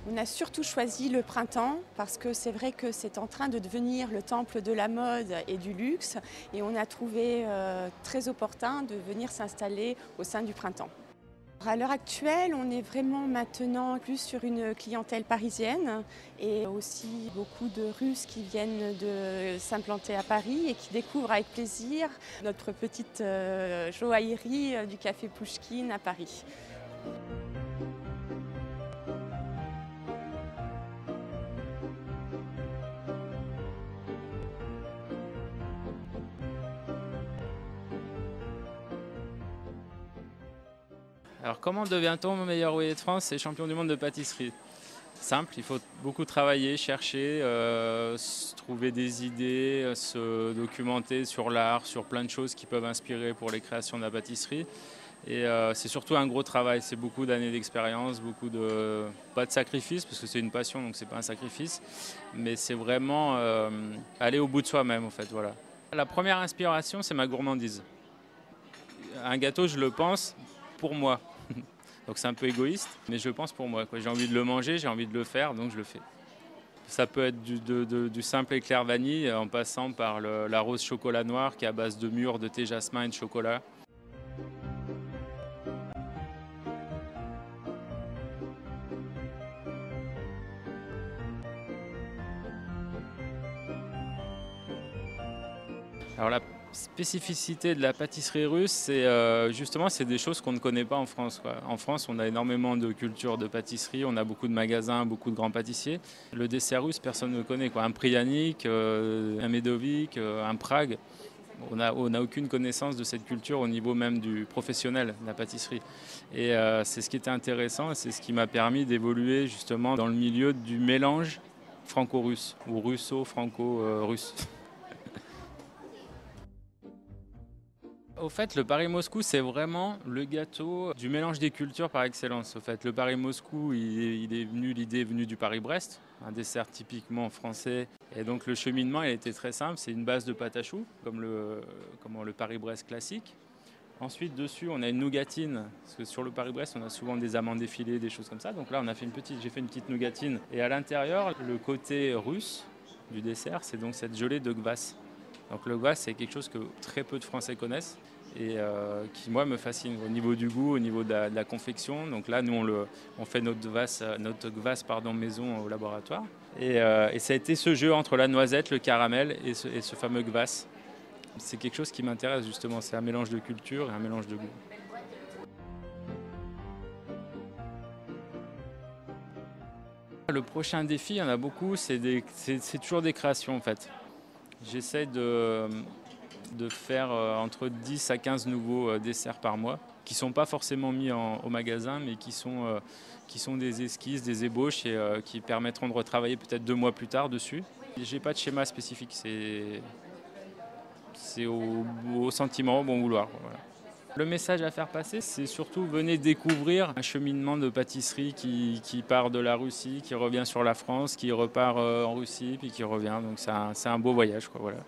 On a surtout choisi le printemps parce que c'est vrai que c'est en train de devenir le temple de la mode et du luxe et on a trouvé très opportun de venir s'installer au sein du printemps. À l'heure actuelle, on est vraiment maintenant plus sur une clientèle parisienne et aussi beaucoup de Russes qui viennent de s'implanter à Paris et qui découvrent avec plaisir notre petite joaillerie du café Pouchkine à Paris. Alors comment devient-on meilleur ouvrier de France et champion du monde de pâtisserie? Simple, il faut beaucoup travailler, chercher, trouver des idées, se documenter sur l'art, sur plein de choses qui peuvent inspirer pour les créations de la pâtisserie. Et c'est surtout un gros travail, c'est beaucoup d'années d'expérience, pas de sacrifice, parce que c'est une passion, donc c'est pas un sacrifice, mais c'est vraiment aller au bout de soi-même, en fait, voilà. La première inspiration, c'est ma gourmandise. Un gâteau, je le pense pour moi. Donc c'est un peu égoïste, mais je le pense pour moi, quoi. J'ai envie de le manger, j'ai envie de le faire, donc je le fais. Ça peut être du simple éclair vanille en passant par la rose chocolat noir qui est à base de mûre, de thé jasmin et de chocolat. Alors la spécificité de la pâtisserie russe, c'est justement c'est des choses qu'on ne connaît pas en France, quoi. En France, on a énormément de culture de pâtisserie, on a beaucoup de magasins, beaucoup de grands pâtissiers. Le dessert russe, personne ne le connaît, quoi. Un Pryanik, un Medovik, un Prague. On n'a aucune connaissance de cette culture au niveau même du professionnel de la pâtisserie. Et c'est ce qui était intéressant et c'est ce qui m'a permis d'évoluer justement dans le milieu du mélange franco-russe ou russo-franco-russe. Au fait, le Paris-Moscou, c'est vraiment le gâteau du mélange des cultures par excellence. Au fait, le Paris-Moscou, l'idée est venue du Paris-Brest, un dessert typiquement français. Et donc le cheminement, il était très simple. C'est une base de pâte à choux, comme le Paris-Brest classique. Ensuite, dessus, on a une nougatine, parce que sur le Paris-Brest, on a souvent des amandes effilées, des choses comme ça. Donc là, j'ai fait une petite nougatine. Et à l'intérieur, le côté russe du dessert, c'est donc cette gelée de kvass. Donc le kvass, c'est quelque chose que très peu de Français connaissent et qui, moi, me fascine au niveau du goût, au niveau de la confection. Donc là, nous, on fait notre kvass maison au laboratoire. Et ça a été ce jeu entre la noisette, le caramel et ce fameux kvass. C'est quelque chose qui m'intéresse justement, c'est un mélange de culture et un mélange de goût. Le prochain défi, il y en a beaucoup, c'est toujours des créations en fait. J'essaie de faire entre 10 à 15 nouveaux desserts par mois, qui ne sont pas forcément mis au magasin, mais qui sont des esquisses, des ébauches et qui permettront de retravailler peut-être 2 mois plus tard dessus. Je n'ai pas de schéma spécifique, c'est au sentiment, au bon vouloir. Voilà. Le message à faire passer, c'est surtout venez découvrir un cheminement de pâtisserie qui part de la Russie, qui revient sur la France, qui repart en Russie, puis qui revient. Donc c'est un beau voyage, quoi, voilà.